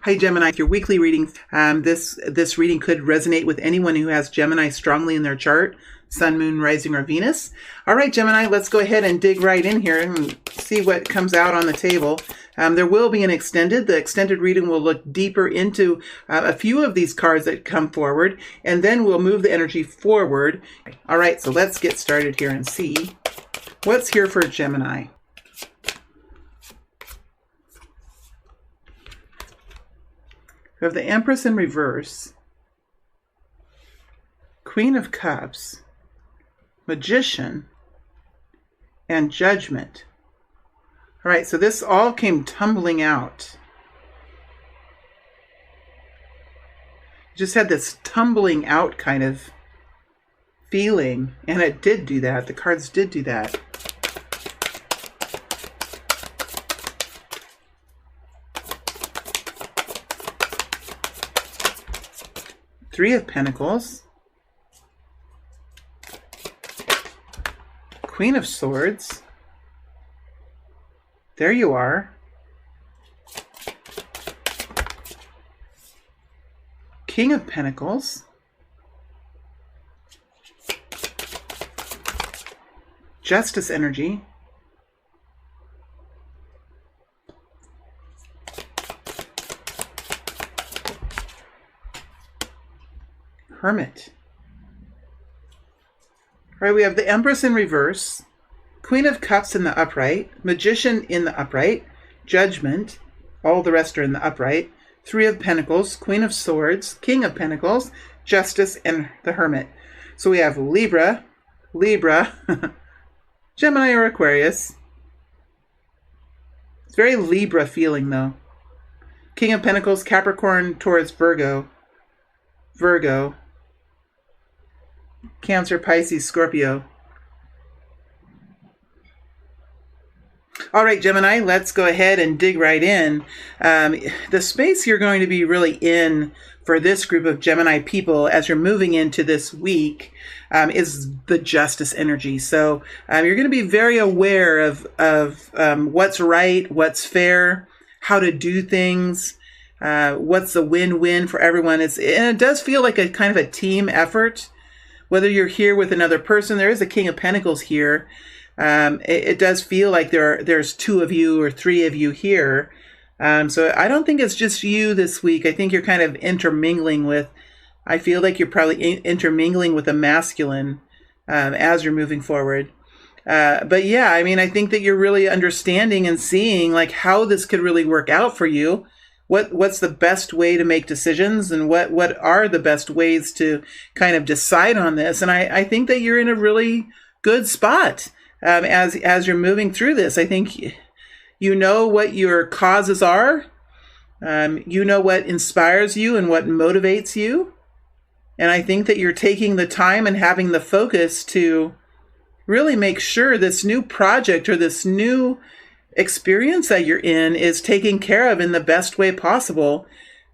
Hi Gemini, your weekly reading. This reading could resonate with anyone who has Gemini strongly in their chart, Sun, Moon, Rising, or Venus. All right, Gemini, let's go ahead and dig right in here and see what comes out on the table. There will be the extended reading will look deeper into a few of these cards that come forward, and then we'll move the energy forward. All right, so let's get started here and see what's here for Gemini. We have the Empress in reverse, Queen of Cups, Magician, and Judgment. All right, so this all came tumbling out. Just had this tumbling out kind of feeling, and it did do that. The cards did do that. Three of Pentacles, Queen of Swords, there you are, King of Pentacles, Justice energy, Hermit. All right, we have the Empress in reverse, Queen of Cups in the upright, Magician in the upright, Judgment, all the rest are in the upright, Three of Pentacles, Queen of Swords, King of Pentacles, Justice, and the Hermit. So we have Libra, Gemini or Aquarius. It's very Libra feeling though. King of Pentacles, Capricorn, Taurus, Virgo, Cancer, Pisces, Scorpio. All right, Gemini, let's go ahead and dig right in. The space you're going to be really in for this group of Gemini people as you're moving into this week is the Justice energy. So you're going to be very aware of what's right, what's fair, how to do things, what's the win-win for everyone. And it does feel like a kind of a team effort. Whether you're here with another person, there is a King of Pentacles here. It does feel like there's two of you or three of you here. So I don't think it's just you this week. I think you're kind of intermingling with, I feel like you're probably intermingling with a masculine as you're moving forward. But yeah, I mean, I think that you're really understanding and seeing like how this could really work out for you. What's the best way to make decisions, and what are the best ways to kind of decide on this? And I think that you're in a really good spot as you're moving through this. I think you know what your causes are. You know what inspires you and what motivates you. And I think that you're taking the time and having the focus to really make sure this new project or this new experience that you're in is taken care of in the best way possible.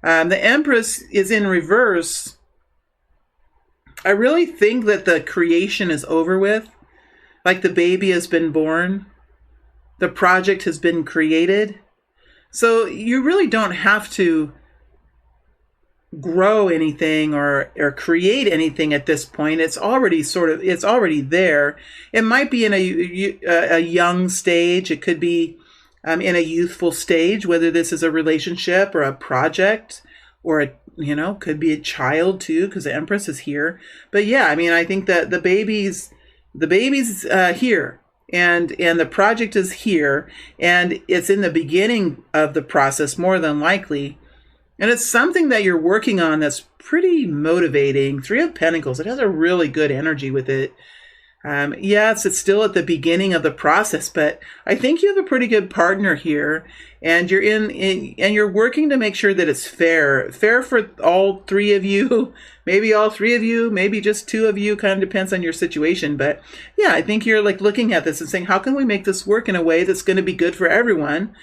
The Empress is in reverse. I really think that the creation is over with. Like the baby has been born. The project has been created. So you really don't have to grow anything or create anything at this point. It's already there. It might be in a young stage. It could be in a youthful stage, whether this is a relationship or a project or could be a child too, because the Empress is here. But yeah, I mean, I think that the baby's here. And the project is here, and it's in the beginning of the process more than likely. And it's something that you're working on that's pretty motivating. Three of Pentacles, it has a really good energy with it. Yes, it's still at the beginning of the process, but I think you have a pretty good partner here, and you're working to make sure that it's fair for all three of you, maybe all three of you, maybe just two of you, kind of depends on your situation. But yeah, I think you're like looking at this and saying, how can we make this work in a way that's going to be good for everyone?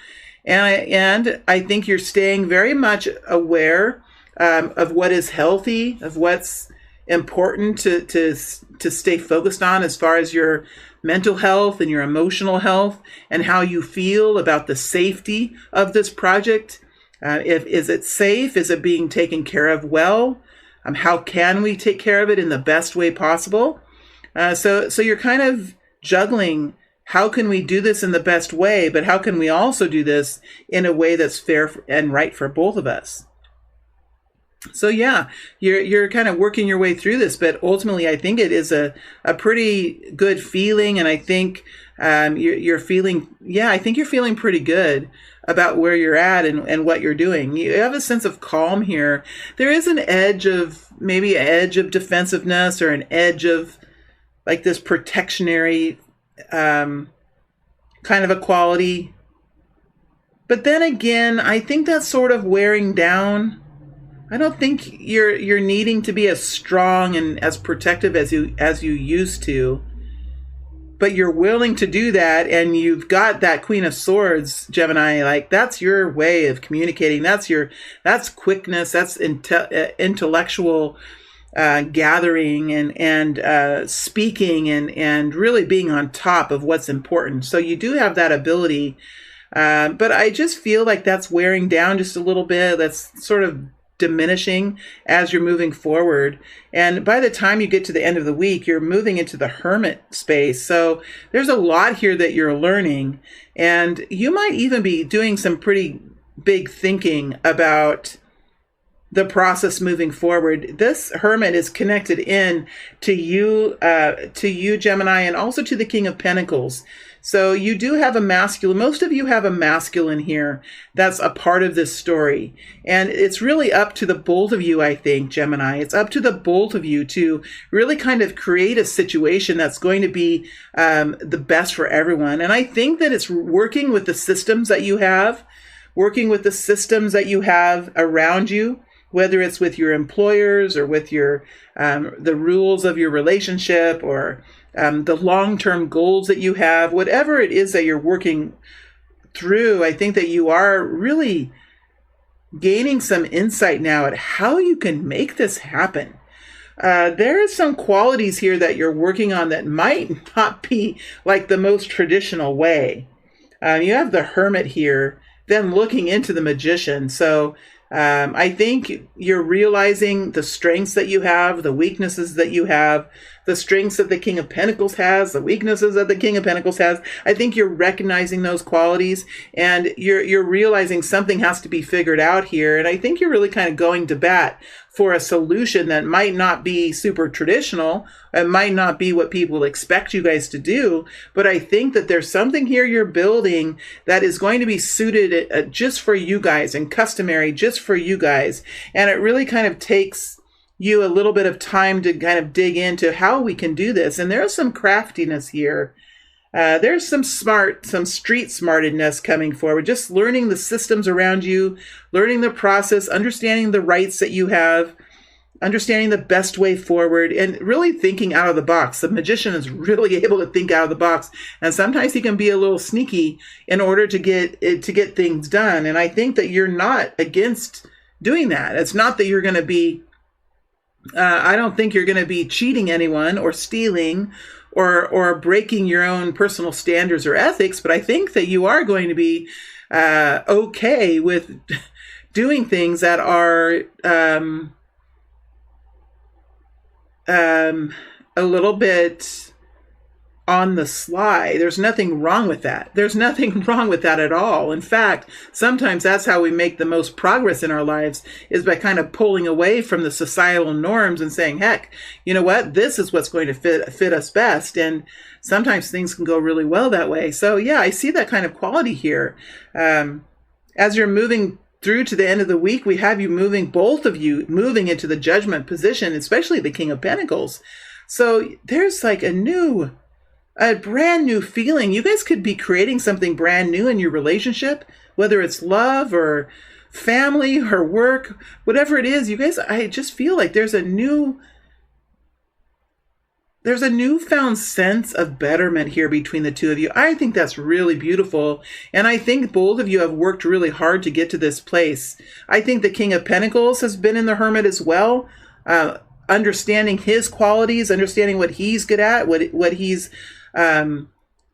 And I think you're staying very much aware of what is healthy, of what's important to stay focused on as far as your mental health and your emotional health and how you feel about the safety of this project. If is it safe? Is it being taken care of well? How can we take care of it in the best way possible? So you're kind of juggling. How can we do this in the best way? But how can we also do this in a way that's fair and right for both of us? So yeah, you're kind of working your way through this, but ultimately I think it is a pretty good feeling, and I think you're feeling, I think you're feeling pretty good about where you're at and what you're doing. You have a sense of calm here. There is an edge of, maybe an edge of defensiveness, or an edge of like this protectionary kind of a quality. But then again, I think that's sort of wearing down. I don't think you're needing to be as strong and as protective as you used to, but you're willing to do that, and you've got that Queen of Swords, Gemini. Like, that's your way of communicating. That's quickness. That's intellectual gathering and speaking and really being on top of what's important. So you do have that ability, but I just feel like that's wearing down just a little bit. That's sort of diminishing as you're moving forward. And by the time you get to the end of the week, you're moving into the hermit space. So there's a lot here that you're learning, and you might even be doing some pretty big thinking about the process moving forward. This hermit is connected in to you, Gemini, and also to the King of Pentacles. So you do have a masculine. Most of you have a masculine here that's a part of this story. And it's really up to the both of you, I think, Gemini. It's up to the both of you to really kind of create a situation that's going to be the best for everyone. And I think that it's working with the systems that you have, around you, whether it's with your employers or with your the rules of your relationship, or the long-term goals that you have, whatever it is that you're working through. I think that you are really gaining some insight now at how you can make this happen. There are some qualities here that you're working on that might not be like the most traditional way. You have the Hermit here, then looking into the Magician. So I think you're realizing the strengths that you have, the weaknesses that you have, the strengths that the King of Pentacles has, the weaknesses that the King of Pentacles has. I think you're recognizing those qualities, and you're realizing something has to be figured out here. And I think you're really kind of going to bat for a solution that might not be super traditional. It might not be what people expect you guys to do, but I think that there's something here you're building that is going to be suited just for you guys and customary just for you guys. And it really kind of takes you a little bit of time to kind of dig into how we can do this. And there's some craftiness here. There's some street smartedness coming forward, just learning the systems around you, learning the process, understanding the rights that you have, understanding the best way forward, and really thinking out of the box. The Magician is really able to think out of the box, and sometimes he can be a little sneaky in order to get things done. And I think that you're not against doing that. It's not that you're going to be I don't think you're going to be cheating anyone or stealing or breaking your own personal standards or ethics, but I think that you are going to be okay with doing things that are a little bit on the sly. There's nothing wrong with that. There's nothing wrong with that at all. In fact, sometimes that's how we make the most progress in our lives, is by kind of pulling away from the societal norms and saying, heck, you know what? This is what's going to fit us best. And sometimes things can go really well that way. So yeah, I see that kind of quality here. As you're moving through to the end of the week, we have you moving, both of you moving into the Judgment position, especially the King of Pentacles. So there's like a brand new feeling. You guys could be creating something brand new in your relationship, whether it's love or family or work, whatever it is. You guys, I just feel like there's a newfound sense of betterment here between the two of you. I think that's really beautiful. And I think both of you have worked really hard to get to this place. I think the King of Pentacles has been in the Hermit as well. Understanding his qualities, understanding what he's good at, what he's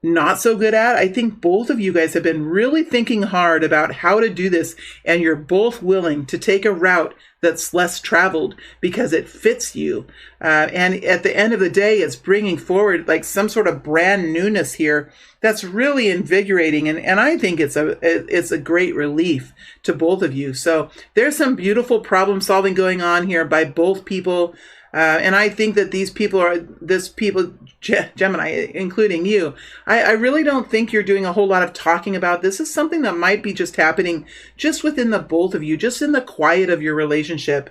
not so good at. I think both of you guys have been really thinking hard about how to do this, and you're both willing to take a route that's less traveled because it fits you. And at the end of the day, it's bringing forward like some sort of brand newness here that's really invigorating. And I think it's a great relief to both of you. So there's some beautiful problem solving going on here by both people. And I think that Gemini, including you, I really don't think you're doing a whole lot of talking about. This is something that might be just happening just within the both of you, just in the quiet of your relationship.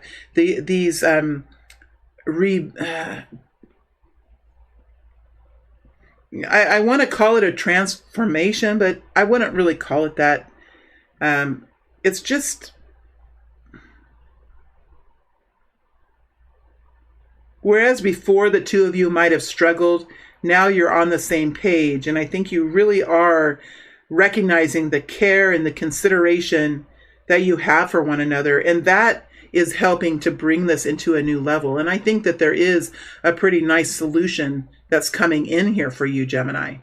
I want to call it a transformation, but I wouldn't really call it that. It's just, whereas before the two of you might have struggled, now you're on the same page. And I think you really are recognizing the care and the consideration that you have for one another. And that is helping to bring this into a new level. And I think that there is a pretty nice solution that's coming in here for you, Gemini.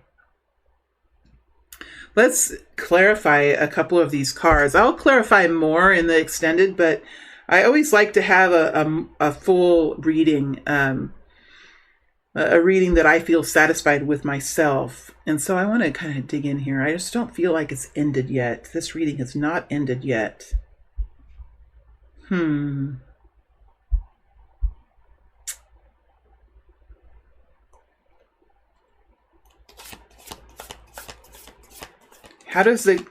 Let's clarify a couple of these cards. I'll clarify more in the extended, but I always like to have a full reading, a reading that I feel satisfied with myself. And so I want to kind of dig in here. I just don't feel like it's ended yet. This reading has not ended yet. How does the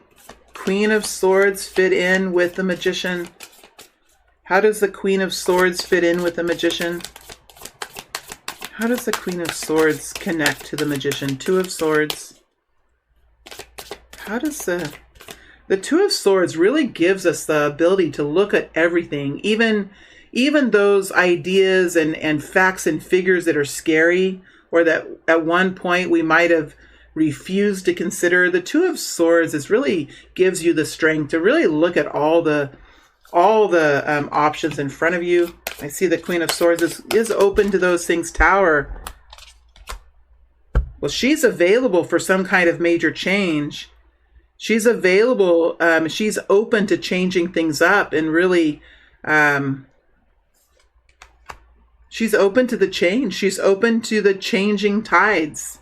Queen of Swords fit in with the Magician? How does the Queen of Swords fit in with the Magician? How does the Queen of Swords connect to the Magician? Two of Swords. How does the Two of Swords really gives us the ability to look at everything, even those ideas and facts and figures that are scary, or that at one point we might have refused to consider. The Two of Swords really gives you the strength to really look at all the options in front of you. I see the Queen of Swords is open to those things. Tower. Well, she's available for some kind of major change. She's available. She's open to changing things up, and really, she's open to the change. She's open to the changing tides.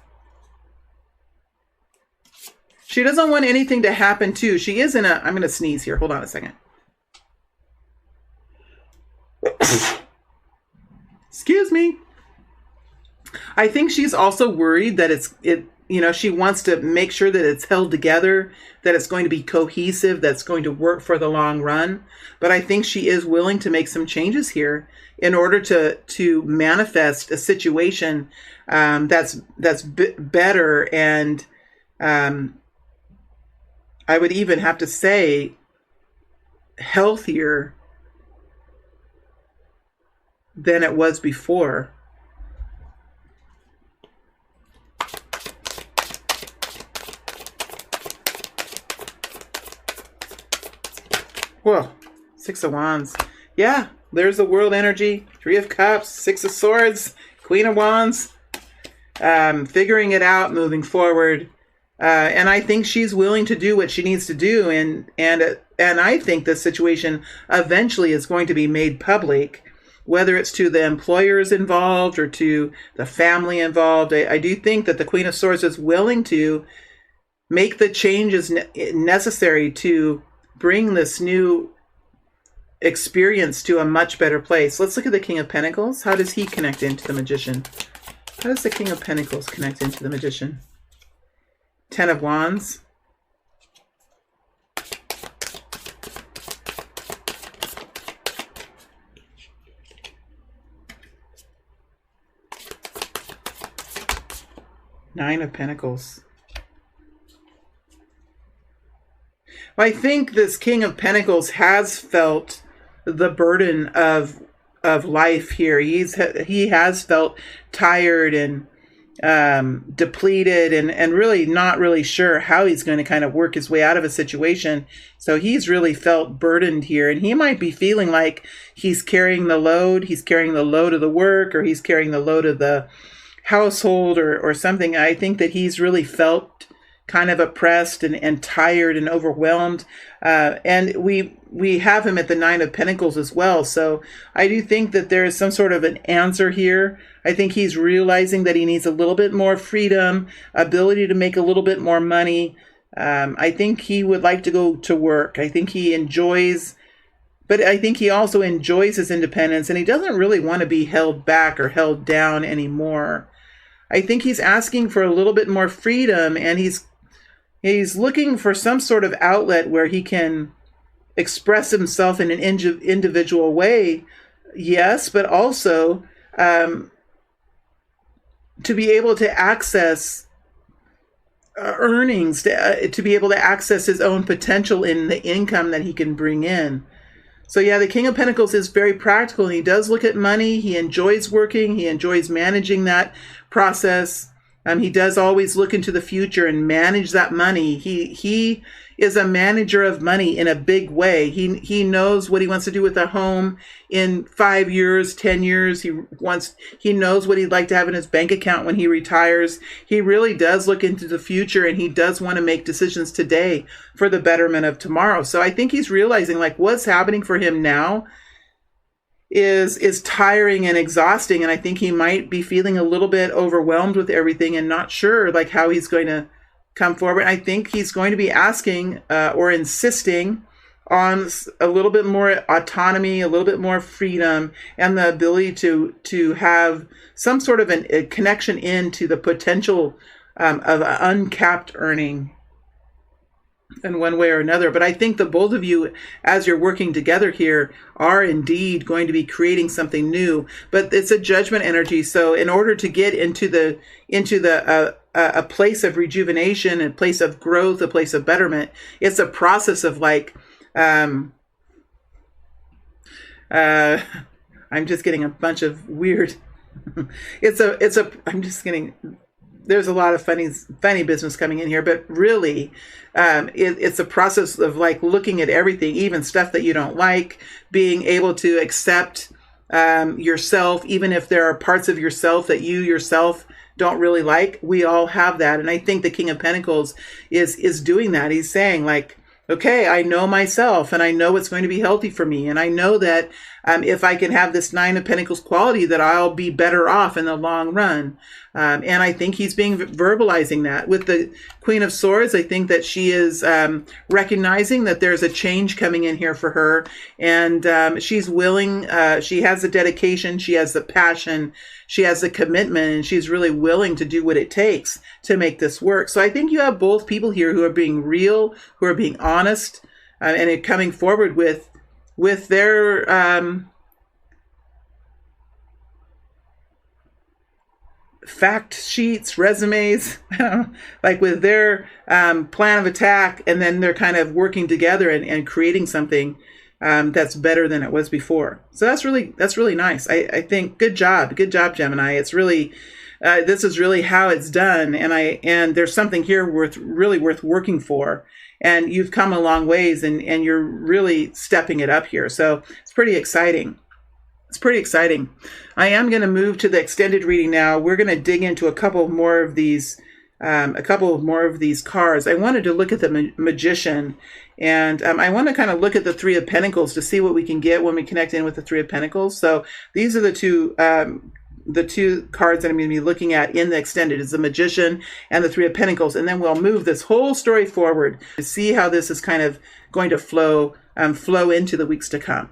She doesn't want anything to happen too. She is in I'm going to sneeze here. Hold on a second. Excuse me. I think she's also worried that she wants to make sure that it's held together, that it's going to be cohesive, that's going to work for the long run. But I think she is willing to make some changes here in order to manifest a situation that's better, and I would even have to say healthier than it was before. Whoa, Six of Wands. Yeah, there's the world energy. Three of Cups, Six of Swords, Queen of Wands. Figuring it out, moving forward. And I think she's willing to do what she needs to do. And I think this situation eventually is going to be made public, whether it's to the employers involved or to the family involved. I do think that the Queen of Swords is willing to make the changes necessary to bring this new experience to a much better place. Let's look at the King of Pentacles. How does he connect into the Magician? How does the King of Pentacles connect into the Magician? Ten of Wands. Nine of Pentacles. Well, I think this King of Pentacles has felt the burden of life here. He has felt tired and depleted and really not really sure how he's going to kind of work his way out of a situation. So he's really felt burdened here, and he might be feeling like he's carrying the load. He's carrying the load of the work, or he's carrying the load of the household or something. I think that he's really felt kind of oppressed and tired and overwhelmed. And we have him at the Nine of Pentacles as well. So I do think that there is some sort of an answer here. I think he's realizing that he needs a little bit more freedom, ability to make a little bit more money. I think he would like to go to work. I think he enjoys, but I think he also enjoys his independence, and he doesn't really want to be held back or held down anymore. I think he's asking for a little bit more freedom, and he's looking for some sort of outlet where he can express himself in an individual way, yes, but also to be able to access earnings, to be able to access his own potential in the income that he can bring in. So yeah, the King of Pentacles is very practical. He does look at money. He enjoys working. He enjoys managing that process. He does always look into the future and manage that money. He is a manager of money in a big way. He knows what he wants to do with a home in 5 years, 10 years. He knows what he'd like to have in his bank account when he retires. He really does look into the future, and he does want to make decisions today for the betterment of tomorrow. So I think he's realizing like what's happening for him now is tiring and exhausting, and I think he might be feeling a little bit overwhelmed with everything and not sure like how he's going to come forward. I think he's going to be asking or insisting on a little bit more autonomy, a little bit more freedom, and the ability to have some sort of a connection into the potential of uncapped earning in one way or another. But I think the both of you, as you're working together here, are indeed going to be creating something new. But it's a judgment energy. So in order to get into a place of rejuvenation, a place of growth, a place of betterment, it's a process of like, I'm just getting a bunch of weird. There's a lot of funny business coming in here, but really, it's a process of like looking at everything, even stuff that you don't like, being able to accept yourself, even if there are parts of yourself that you yourself don't really like. We all have that. And I think the King of Pentacles is doing that. He's saying like, okay, I know myself and I know what's going to be healthy for me. And I know that if I can have this Nine of Pentacles quality, that I'll be better off in the long run. And I think he's being verbalizing that. With the Queen of Swords, I think that she is recognizing that there's a change coming in here for her. And she's willing, she has the dedication, she has the passion, she has the commitment, and she's really willing to do what it takes to make this work. So I think you have both people here who are being real, who are being honest, and are coming forward with their fact sheets, resumes, like with their plan of attack, and then they're kind of working together and creating something that's better than it was before. So that's really nice. I think good job, Gemini. It's really this is really how it's done, and there's something here really worth working for. And you've come a long ways, and you're really stepping it up here. So it's pretty exciting. It's pretty exciting. I am going to move to the extended reading now. We're going to dig into a couple more of these cards. I wanted to look at the Magician, and I want to kind of look at the Three of Pentacles to see what we can get when we connect in with the Three of Pentacles. So these are the two cards that I'm going to be looking at in the extended, is the Magician and the Three of Pentacles. And then we'll move this whole story forward to see how this is kind of going to flow into the weeks to come.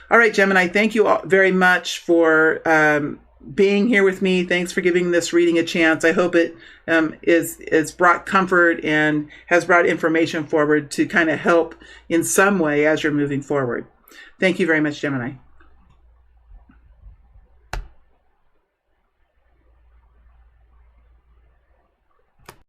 All right, Gemini, thank you all very much for being here with me. Thanks for giving this reading a chance. I hope it is brought comfort and has brought information forward to kind of help in some way as you're moving forward. Thank you very much, Gemini.